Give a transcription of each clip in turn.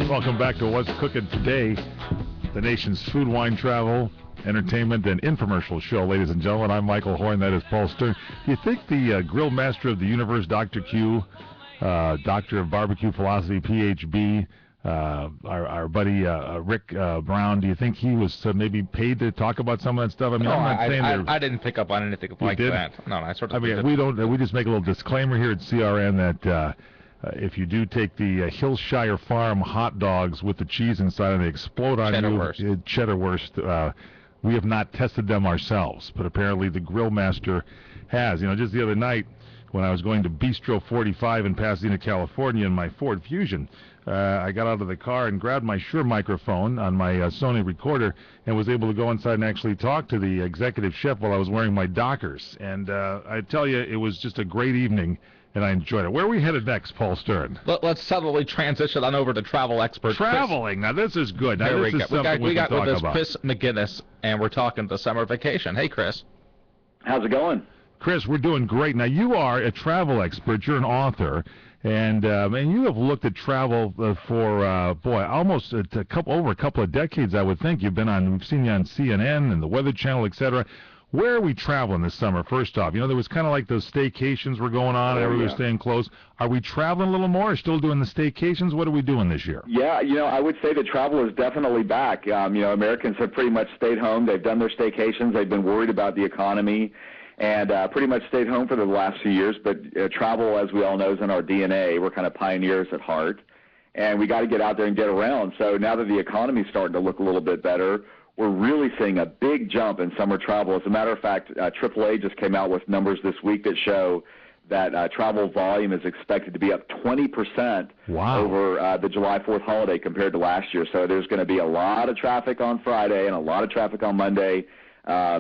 Welcome back to What's Cooking Today, the nation's food, wine, travel, entertainment, and infomercial show. Ladies and gentlemen, I'm Michael Horn. That is Paul Stern. Do you think the grill master of the universe, Dr. Q, Doctor of Barbecue Philosophy, PhD, our buddy Rick Brown, do you think he was maybe paid to talk about some of that stuff? I mean, I'm not saying I didn't pick up on anything like that. No, I sort of. I mean, we just make a little disclaimer here at CRN that if you do take the Hillshire Farm hot dogs with the cheese inside and they explode on you, cheddar worst. We have not tested them ourselves, but apparently the grill master has. You know, just the other night when I was going to Bistro 45 in Pasadena, California, in my Ford Fusion, I got out of the car and grabbed my Shure microphone on my Sony recorder and was able to go inside and actually talk to the executive chef while I was wearing my Dockers. And I tell you, it was just a great evening, and I enjoyed it. Where are we headed next, Paul Stern? Let's suddenly transition on over to travel expert Traveling. Now, this is good. Now, this is something we can talk with us about. Chris McGinnis, and we're talking the summer vacation. Hey, Chris. How's it going? Chris, we're doing great. Now, you are a travel expert. You're an author, and you have looked at travel for almost over a couple of decades, I would think. We've seen you on CNN and the Weather Channel, etc. Where are we traveling this summer? First off, you know, there was kind of like those staycations were going on, and everybody was staying close. Are we traveling a little more, or still doing the staycations? What are we doing this year? Yeah, you know, I would say that travel is definitely back. You know, Americans have pretty much stayed home. They've done their staycations. They've been worried about the economy, and pretty much stayed home for the last few years. But travel, as we all know, is in our DNA. We're kind of pioneers at heart, and we got to get out there and get around. So now that the economy's starting to look a little bit better, we're really seeing a big jump in summer travel. As a matter of fact, AAA just came out with numbers this week that show that travel volume is expected to be up 20% over the July 4th holiday compared to last year. So there's going to be a lot of traffic on Friday and a lot of traffic on Monday.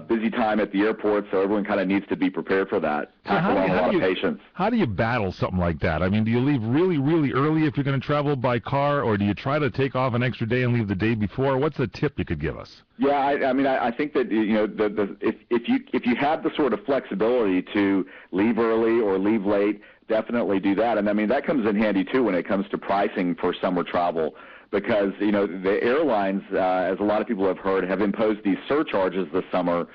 Busy time at the airport, so everyone kind of needs to be prepared for that. Pack along a lot of patience. How do you battle something like that? I mean, do you leave really, really early if you're going to travel by car, or do you try to take off an extra day and leave the day before? What's the tip you could give us? Yeah, I mean, I think that, you know, if you have the sort of flexibility to leave early or leave late, definitely do that. And I mean, that comes in handy too when it comes to pricing for summer travel. Because, you know, the airlines, as a lot of people have heard, have imposed these surcharges this summer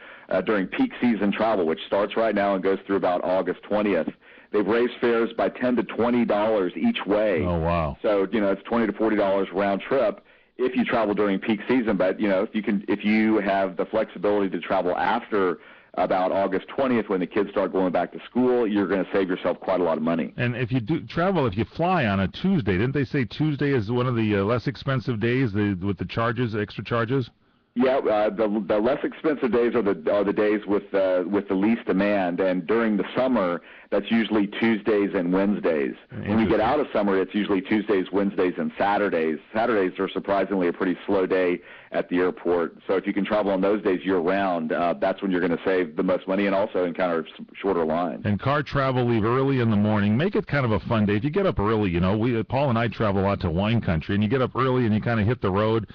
during peak season travel, which starts right now and goes through about August 20th. They've raised fares by $10 to $20 each way. Oh, wow. So, you know, it's $20 to $40 round trip if you travel during peak season. But, you know, if you have the flexibility to travel after about August 20th when the kids start going back to school, you're going to save yourself quite a lot of money. And if you do travel, if you fly on a Tuesday, didn't they say Tuesday is one of the less expensive days with the charges, extra charges? Yeah, the less expensive days are the days with the least demand, and during the summer, that's usually Tuesdays and Wednesdays. When we get out of summer, it's usually Tuesdays, Wednesdays, and Saturdays. Saturdays are surprisingly a pretty slow day at the airport, so if you can travel on those days year-round, that's when you're going to save the most money and also encounter shorter lines. And car travel, leave early in the morning. Make it kind of a fun day. If you get up early, you know, Paul and I travel a lot to wine country, and you get up early and you kind of hit the road.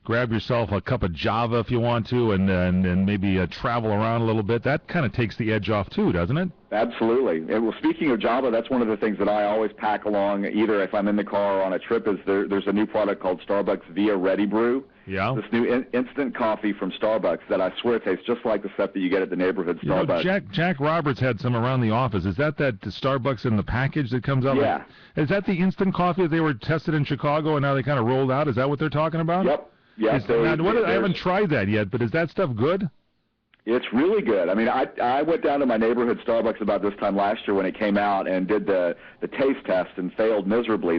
Grab yourself a cup of Java if you want to, and maybe travel around a little bit. That kind of takes the edge off too, doesn't it? Absolutely. And well, speaking of Java, that's one of the things that I always pack along, either if I'm in the car or on a trip, is there's a new product called Starbucks Via Ready Brew. Yeah. This new instant coffee from Starbucks that I swear tastes just like the stuff that you get at the neighborhood Starbucks. You know, Jack Roberts had some around the office. Is that Starbucks in the package that comes out? Yeah. Is that the instant coffee that they were tested in Chicago and now they kind of rolled out? Is that what they're talking about? Yep. Yeah, I haven't tried that yet, but is that stuff good? It's really good. I mean, I went down to my neighborhood Starbucks about this time last year when it came out and did the taste test and failed miserably.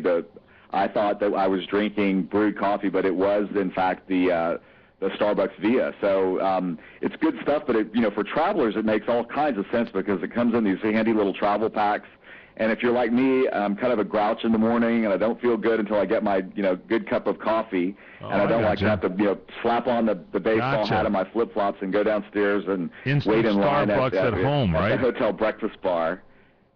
I thought that I was drinking brewed coffee, but it was, in fact, the Starbucks Via. So it's good stuff, but for travelers, it makes all kinds of sense because it comes in these handy little travel packs. And if you're like me, I'm kind of a grouch in the morning, and I don't feel good until I get my, good cup of coffee. And I don't like to have to, slap on the baseball hat and my flip-flops and go downstairs and wait in line at home, right? At the hotel breakfast bar,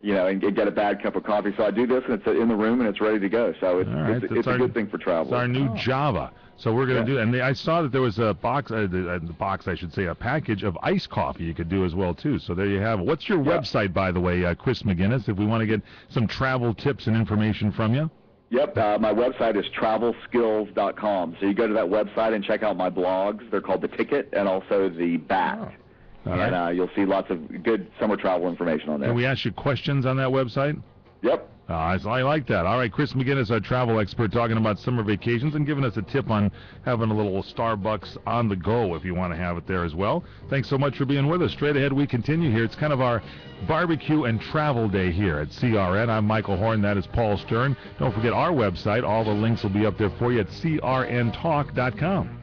and get a bad cup of coffee. So I do this, and it's in the room, and it's ready to go. So it's a good thing for travel. It's our new Java. So we're going to do it. And I saw that there was a a package of iced coffee you could do as well, too. So there you have it. What's your website, by the way, Chris McGinnis, if we want to get some travel tips and information from you? Yep, my website is travelskills.com. So you go to that website and check out my blogs. They're called The Ticket and also The Bat. Oh. All right. And you'll see lots of good summer travel information on there. Can we ask you questions on that website? Yep. I like that. All right, Chris McGinnis, our travel expert, talking about summer vacations and giving us a tip on having a little Starbucks on the go if you want to have it there as well. Thanks so much for being with us. Straight ahead, we continue here. It's kind of our barbecue and travel day here at CRN. I'm Michael Horn. That is Paul Stern. Don't forget our website. All the links will be up there for you at crntalk.com.